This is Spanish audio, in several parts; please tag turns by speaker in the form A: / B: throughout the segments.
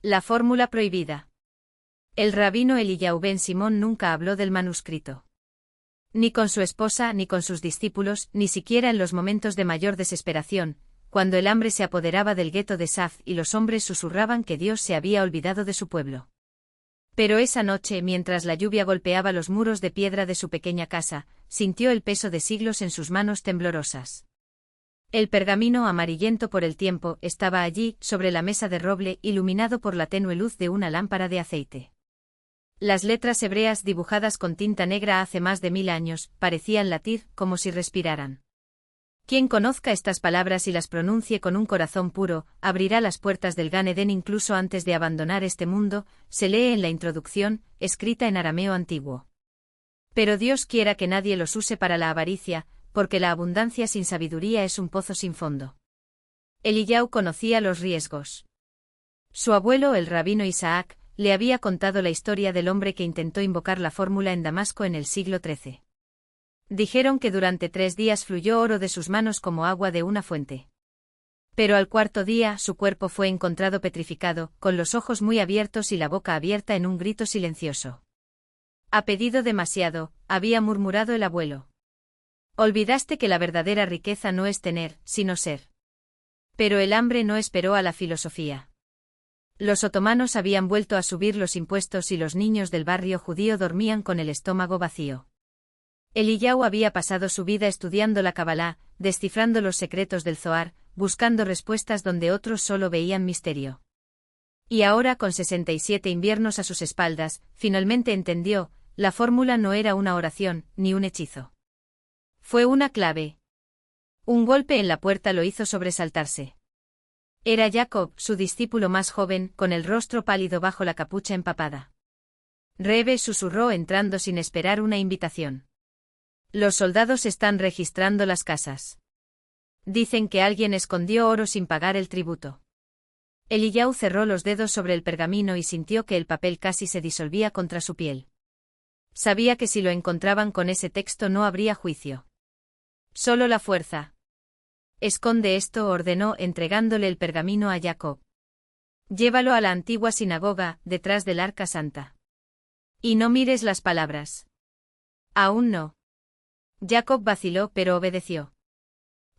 A: La fórmula prohibida. El rabino Eliyahu ben Simón nunca habló del manuscrito. Ni con su esposa ni con sus discípulos, ni siquiera en los momentos de mayor desesperación, cuando el hambre se apoderaba del gueto de Saf y los hombres susurraban que Dios se había olvidado de su pueblo. Pero esa noche, mientras la lluvia golpeaba los muros de piedra de su pequeña casa, sintió el peso de siglos en sus manos temblorosas. El pergamino amarillento por el tiempo estaba allí, sobre la mesa de roble, iluminado por la tenue luz de una lámpara de aceite. Las letras hebreas dibujadas con tinta negra hace más de 1000 años, parecían latir, como si respiraran. Quien conozca estas palabras y las pronuncie con un corazón puro, abrirá las puertas del Gan Edén incluso antes de abandonar este mundo, se lee en la introducción, escrita en arameo antiguo. Pero Dios quiera que nadie los use para la avaricia, porque la abundancia sin sabiduría es un pozo sin fondo. Eliyahu conocía los riesgos. Su abuelo, el rabino Isaac, le había contado la historia del hombre que intentó invocar la fórmula en Damasco en el siglo XIII. Dijeron que durante 3 días fluyó oro de sus manos como agua de una fuente. Pero al 4.º día su cuerpo fue encontrado petrificado, con los ojos muy abiertos y la boca abierta en un grito silencioso. «Ha pedido demasiado», había murmurado el abuelo. «Olvidaste que la verdadera riqueza no es tener, sino ser». Pero el hambre no esperó a la filosofía. Los otomanos habían vuelto a subir los impuestos y los niños del barrio judío dormían con el estómago vacío. Eliyahu había pasado su vida estudiando la Cabalá, descifrando los secretos del Zohar, buscando respuestas donde otros solo veían misterio. Y ahora, con 67 inviernos a sus espaldas, finalmente entendió, la fórmula no era una oración, ni un hechizo. Fue una clave. Un golpe en la puerta lo hizo sobresaltarse. Era Jacob, su discípulo más joven, con el rostro pálido bajo la capucha empapada. Rebe susurró entrando sin esperar una invitación. Los soldados están registrando las casas. Dicen que alguien escondió oro sin pagar el tributo. Eliyahu cerró los dedos sobre el pergamino y sintió que el papel casi se disolvía contra su piel. Sabía que si lo encontraban con ese texto no habría juicio. Solo la fuerza. Esconde esto, ordenó entregándole el pergamino a Jacob. Llévalo a la antigua sinagoga, detrás del Arca Santa. Y no mires las palabras. Aún no. Jacob vaciló pero obedeció.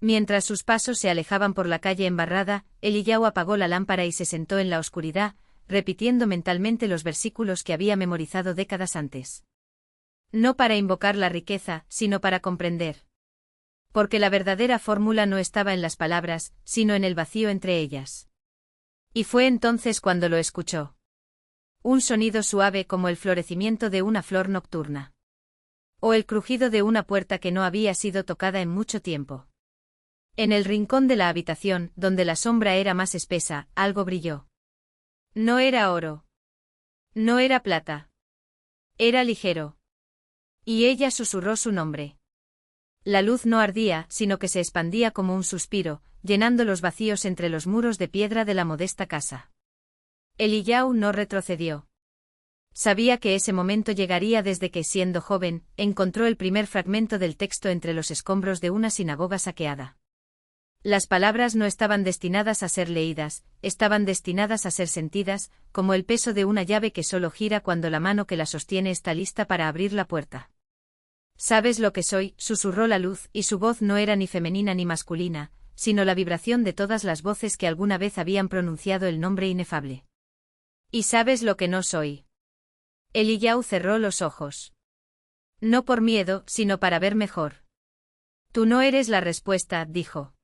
A: Mientras sus pasos se alejaban por la calle embarrada, Eliyahu apagó la lámpara y se sentó en la oscuridad, repitiendo mentalmente los versículos que había memorizado décadas antes. No para invocar la riqueza, sino para comprender. Porque la verdadera fórmula no estaba en las palabras, sino en el vacío entre ellas. Y fue entonces cuando lo escuchó. Un sonido suave como el florecimiento de una flor nocturna. O el crujido de una puerta que no había sido tocada en mucho tiempo. En el rincón de la habitación, donde la sombra era más espesa, algo brilló. No era oro. No era plata. Era ligero. Y ella susurró su nombre. La luz no ardía, sino que se expandía como un suspiro, llenando los vacíos entre los muros de piedra de la modesta casa. Eliyahu no retrocedió. Sabía que ese momento llegaría desde que, siendo joven, encontró el primer fragmento del texto entre los escombros de una sinagoga saqueada. Las palabras no estaban destinadas a ser leídas, estaban destinadas a ser sentidas, como el peso de una llave que solo gira cuando la mano que la sostiene está lista para abrir la puerta. «¿Sabes lo que soy?», susurró la luz, y su voz no era ni femenina ni masculina, sino la vibración de todas las voces que alguna vez habían pronunciado el nombre inefable. «¿Y sabes lo que no soy?». Eliyahu cerró los ojos. No por miedo, sino para ver mejor. «Tú no eres la respuesta», dijo.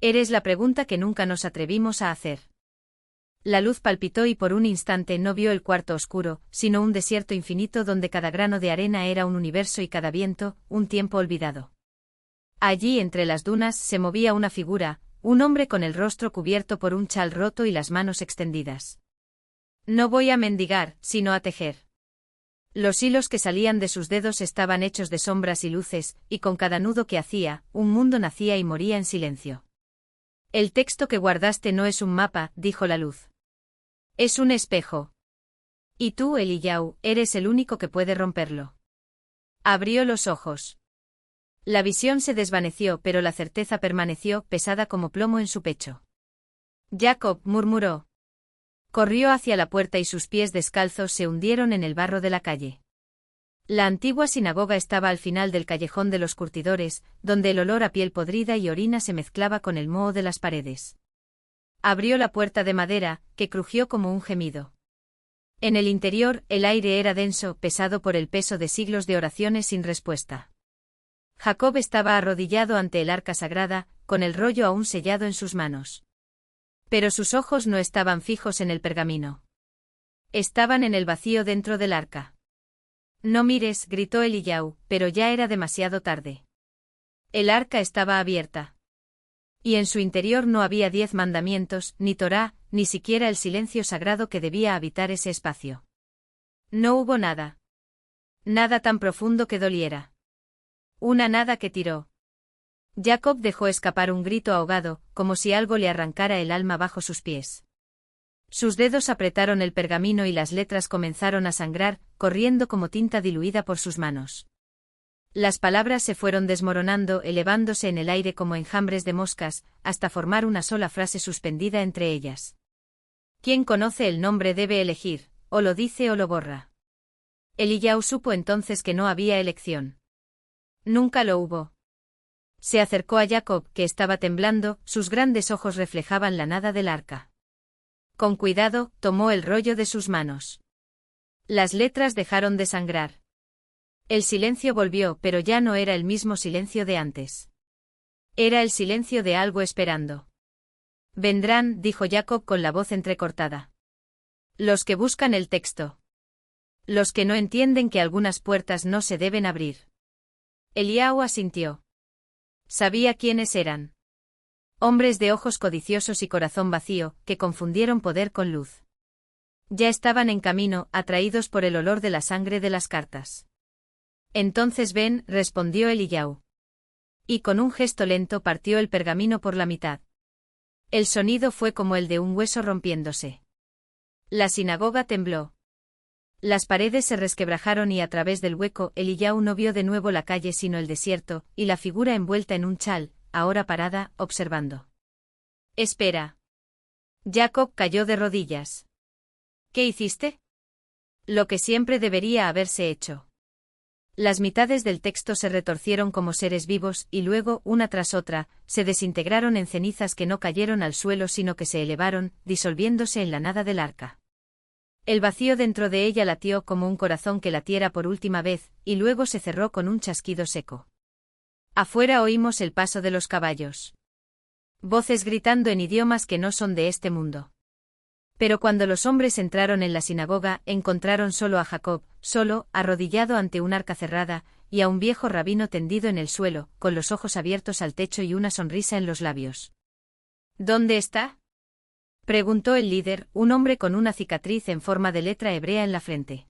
A: «Eres la pregunta que nunca nos atrevimos a hacer». La luz palpitó y por un instante no vio el cuarto oscuro, sino un desierto infinito donde cada grano de arena era un universo y cada viento, un tiempo olvidado. Allí entre las dunas se movía una figura, un hombre con el rostro cubierto por un chal roto y las manos extendidas. «No voy a mendigar, sino a tejer». Los hilos que salían de sus dedos estaban hechos de sombras y luces, y con cada nudo que hacía, un mundo nacía y moría en silencio. «El texto que guardaste no es un mapa», dijo la luz. «Es un espejo. Y tú, Eliyahu, eres el único que puede romperlo». Abrió los ojos. La visión se desvaneció, pero la certeza permaneció, pesada como plomo en su pecho. «Jacob», murmuró. Corrió hacia la puerta y sus pies descalzos se hundieron en el barro de la calle. La antigua sinagoga estaba al final del callejón de los curtidores, donde el olor a piel podrida y orina se mezclaba con el moho de las paredes. Abrió la puerta de madera, que crujió como un gemido. En el interior, el aire era denso, pesado por el peso de siglos de oraciones sin respuesta. Jacob estaba arrodillado ante el arca sagrada, con el rollo aún sellado en sus manos. Pero sus ojos no estaban fijos en el pergamino. Estaban en el vacío dentro del arca. «No mires», gritó Eliyahu, pero ya era demasiado tarde. El arca estaba abierta. Y en su interior no había 10 mandamientos, ni Torá, ni siquiera el silencio sagrado que debía habitar ese espacio. No hubo nada. Nada tan profundo que doliera. Una nada que tiró. Jacob dejó escapar un grito ahogado, como si algo le arrancara el alma bajo sus pies. Sus dedos apretaron el pergamino y las letras comenzaron a sangrar, corriendo como tinta diluida por sus manos. Las palabras se fueron desmoronando, elevándose en el aire como enjambres de moscas, hasta formar una sola frase suspendida entre ellas. Quien conoce el nombre debe elegir, o lo dice o lo borra. Eliyahu supo entonces que no había elección. Nunca lo hubo. Se acercó a Jacob, que estaba temblando, sus grandes ojos reflejaban la nada del arca. Con cuidado, tomó el rollo de sus manos. Las letras dejaron de sangrar. El silencio volvió, pero ya no era el mismo silencio de antes. Era el silencio de algo esperando. Vendrán, dijo Jacob con la voz entrecortada. Los que buscan el texto. Los que no entienden que algunas puertas no se deben abrir. Eliyahu asintió. Sabía quiénes eran. Hombres de ojos codiciosos y corazón vacío, que confundieron poder con luz. Ya estaban en camino, atraídos por el olor de la sangre de las cartas. Entonces ven, respondió Eliyahu. Y con un gesto lento partió el pergamino por la mitad. El sonido fue como el de un hueso rompiéndose. La sinagoga tembló. Las paredes se resquebrajaron y a través del hueco Eliyahu no vio de nuevo la calle sino el desierto, y la figura envuelta en un chal, ahora parada, observando. Espera. Jacob cayó de rodillas. ¿Qué hiciste? Lo que siempre debería haberse hecho. Las mitades del texto se retorcieron como seres vivos y luego, una tras otra, se desintegraron en cenizas que no cayeron al suelo sino que se elevaron, disolviéndose en la nada del arca. El vacío dentro de ella latió como un corazón que latiera por última vez, y luego se cerró con un chasquido seco. Afuera oímos el paso de los caballos. Voces gritando en idiomas que no son de este mundo. Pero cuando los hombres entraron en la sinagoga, encontraron solo a Jacob, solo, arrodillado ante un arca cerrada, y a un viejo rabino tendido en el suelo, con los ojos abiertos al techo y una sonrisa en los labios. ¿Dónde está?, preguntó el líder, un hombre con una cicatriz en forma de letra hebrea en la frente.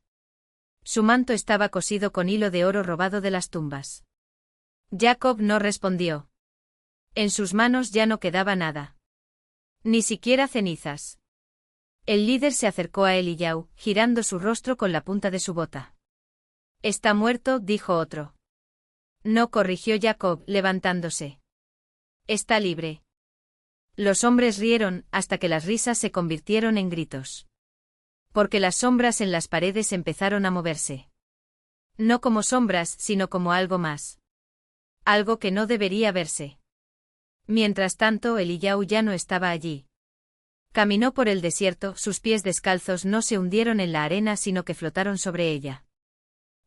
A: Su manto estaba cosido con hilo de oro robado de las tumbas. Jacob no respondió. En sus manos ya no quedaba nada. Ni siquiera cenizas. El líder se acercó a Eliyahu, girando su rostro con la punta de su bota. Está muerto, dijo otro. No, corrigió Jacob, levantándose. Está libre. Los hombres rieron, hasta que las risas se convirtieron en gritos. Porque las sombras en las paredes empezaron a moverse. No como sombras, sino como algo más. Algo que no debería verse. Mientras tanto, Eliyahu ya no estaba allí. Caminó por el desierto, sus pies descalzos no se hundieron en la arena sino que flotaron sobre ella.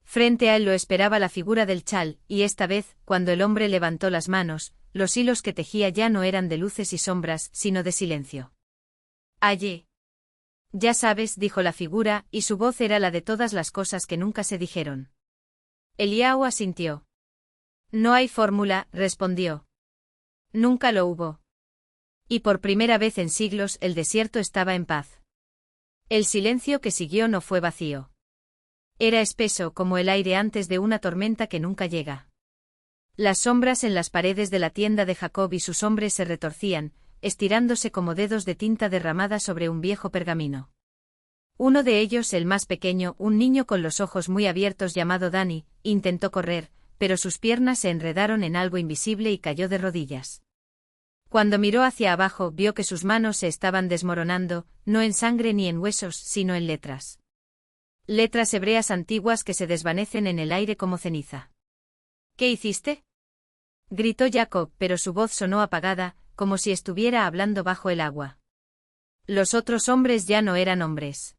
A: Frente a él lo esperaba la figura del chal, y esta vez, cuando el hombre levantó las manos, los hilos que tejía ya no eran de luces y sombras, sino de silencio. Allí. Ya sabes, dijo la figura, y su voz era la de todas las cosas que nunca se dijeron. Eliyahu asintió. No hay fórmula, respondió. Nunca lo hubo. Y por primera vez en siglos el desierto estaba en paz. El silencio que siguió no fue vacío. Era espeso como el aire antes de una tormenta que nunca llega. Las sombras en las paredes de la tienda de Jacob y sus hombres se retorcían, estirándose como dedos de tinta derramada sobre un viejo pergamino. Uno de ellos, el más pequeño, un niño con los ojos muy abiertos llamado Dani, intentó correr, pero sus piernas se enredaron en algo invisible y cayó de rodillas. Cuando miró hacia abajo vio que sus manos se estaban desmoronando, no en sangre ni en huesos, sino en letras. Letras hebreas antiguas que se desvanecen en el aire como ceniza. ¿Qué hiciste?, gritó Jacob, pero su voz sonó apagada, como si estuviera hablando bajo el agua. Los otros hombres ya no eran hombres.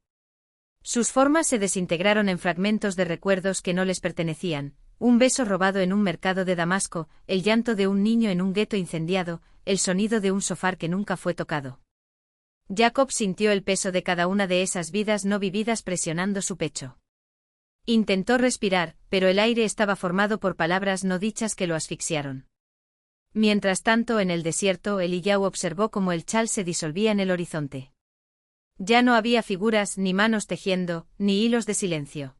A: Sus formas se desintegraron en fragmentos de recuerdos que no les pertenecían, un beso robado en un mercado de Damasco, el llanto de un niño en un gueto incendiado, el sonido de un sofá que nunca fue tocado. Jacob sintió el peso de cada una de esas vidas no vividas presionando su pecho. Intentó respirar, pero el aire estaba formado por palabras no dichas que lo asfixiaron. Mientras tanto, en el desierto, Eliyahu observó cómo el chal se disolvía en el horizonte. Ya no había figuras, ni manos tejiendo, ni hilos de silencio.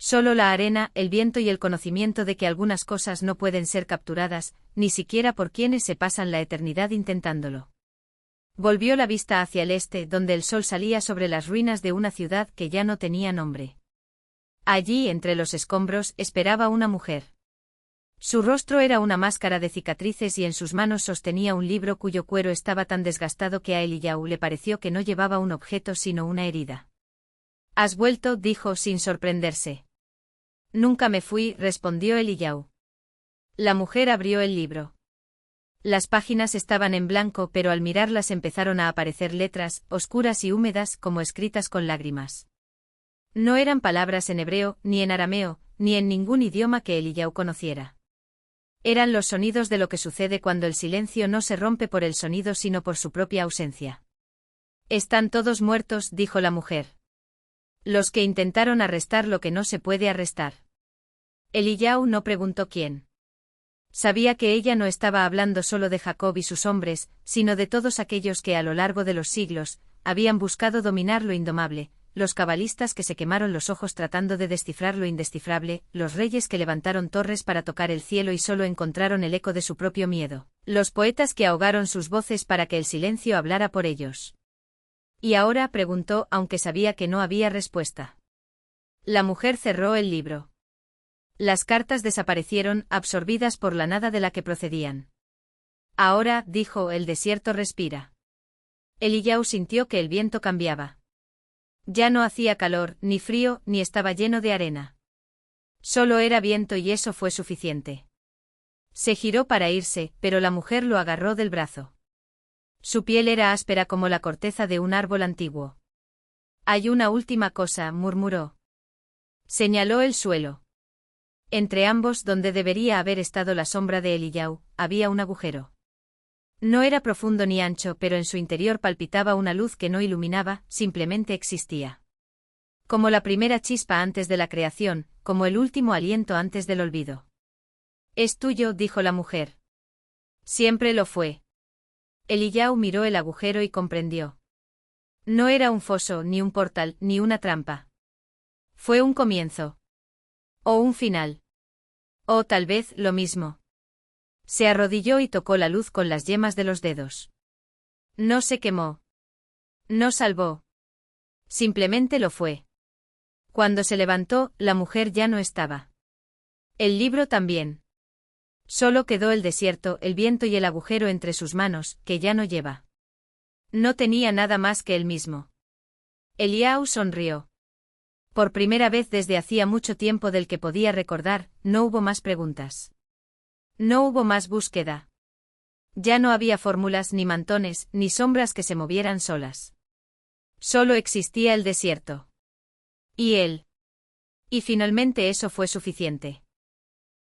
A: Solo la arena, el viento y el conocimiento de que algunas cosas no pueden ser capturadas, ni siquiera por quienes se pasan la eternidad intentándolo. Volvió la vista hacia el este, donde el sol salía sobre las ruinas de una ciudad que ya no tenía nombre. Allí, entre los escombros, esperaba una mujer. Su rostro era una máscara de cicatrices y en sus manos sostenía un libro cuyo cuero estaba tan desgastado que a Eliyahu le pareció que no llevaba un objeto sino una herida. «¿Has vuelto?», dijo sin sorprenderse. «Nunca me fui», respondió Eliyahu. La mujer abrió el libro. Las páginas estaban en blanco, pero al mirarlas empezaron a aparecer letras, oscuras y húmedas, como escritas con lágrimas. No eran palabras en hebreo, ni en arameo, ni en ningún idioma que Eliyahu conociera. Eran los sonidos de lo que sucede cuando el silencio no se rompe por el sonido sino por su propia ausencia. «Están todos muertos», dijo la mujer. «Los que intentaron arrestar lo que no se puede arrestar». Eliyahu no preguntó quién. Sabía que ella no estaba hablando solo de Jacob y sus hombres, sino de todos aquellos que a lo largo de los siglos habían buscado dominar lo indomable, los cabalistas que se quemaron los ojos tratando de descifrar lo indescifrable, los reyes que levantaron torres para tocar el cielo y solo encontraron el eco de su propio miedo, los poetas que ahogaron sus voces para que el silencio hablara por ellos. «¿Y ahora?», preguntó, aunque sabía que no había respuesta. La mujer cerró el libro. Las cartas desaparecieron, absorbidas por la nada de la que procedían. «Ahora», dijo, «el desierto respira». Eliyahu sintió que el viento cambiaba. Ya no hacía calor, ni frío, ni estaba lleno de arena. Solo era viento y eso fue suficiente. Se giró para irse, pero la mujer lo agarró del brazo. Su piel era áspera como la corteza de un árbol antiguo. «Hay una última cosa», murmuró. Señaló el suelo. Entre ambos, donde debería haber estado la sombra de Eliyahu, había un agujero. No era profundo ni ancho, pero en su interior palpitaba una luz que no iluminaba, simplemente existía. Como la primera chispa antes de la creación, como el último aliento antes del olvido. «Es tuyo», dijo la mujer. «Siempre lo fue». Eliyahu miró el agujero y comprendió. No era un foso, ni un portal, ni una trampa. Fue un comienzo. O un final. O tal vez lo mismo. Se arrodilló y tocó la luz con las yemas de los dedos. No se quemó. No salvó. Simplemente lo fue. Cuando se levantó, la mujer ya no estaba. El libro también. Solo quedó el desierto, el viento y el agujero entre sus manos, que ya no lleva. No tenía nada más que él mismo. Eliyahu sonrió. Por primera vez desde hacía mucho tiempo del que podía recordar, no hubo más preguntas. No hubo más búsqueda. Ya no había fórmulas ni mantones, ni sombras que se movieran solas. Solo existía el desierto. Y él. Y finalmente eso fue suficiente.